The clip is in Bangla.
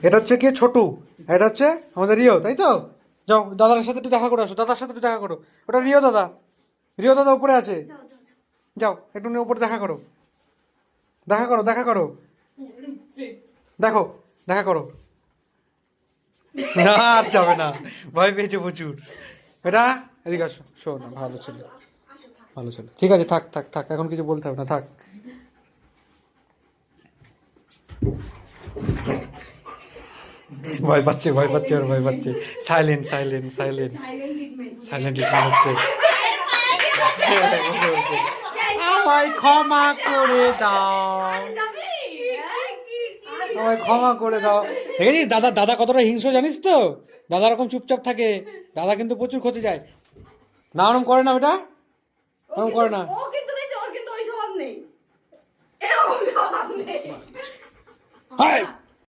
এটা হচ্ছে কি ছোটু, এটা হচ্ছে আমাদের রিও, তাই তো? যাও দাদার সাথে একটু দেখা করে আসো, দাদার সাথে একটু দেখা করো। ওটা রিও দাদা, রিও দাদা উপরে আছে, যাও একটু উপরে দেখা করো, দেখা করো, দেখা করো, দেখো, দেখা করো। না আর যাবে না, ভয় পেয়েছে প্রচুর। এটা এদিকে আসো, শো না, ভালো ছিল, ভালো ছিল, ঠিক আছে, থাক থাক থাক, এখন কিছু বলতে হবে না, থাক। ভয় পাচ্ছে, ভয় পাচ্ছে, আর ভয় পাচ্ছে। সাইলেন্ট সাইলেন্ট সাইলেন্ট সাইলেন্ট হচ্ছে। আমায় ক্ষমা করে দাও, আমায় ক্ষমা করে দাও। দেখেছিস দাদা, দাদা কতটা হিংস্র জানিস তো? দাদা এরকম চুপচাপ থাকে, দাদা কিন্তু প্রচুর ক্ষতি যায়। না ওরম করে না বেটা, ওরম করে না। ও কিন্তু দেখতে, ওর কিন্তু ওই স্বভাব নেই, এরকম স্বভাব নেই। হাই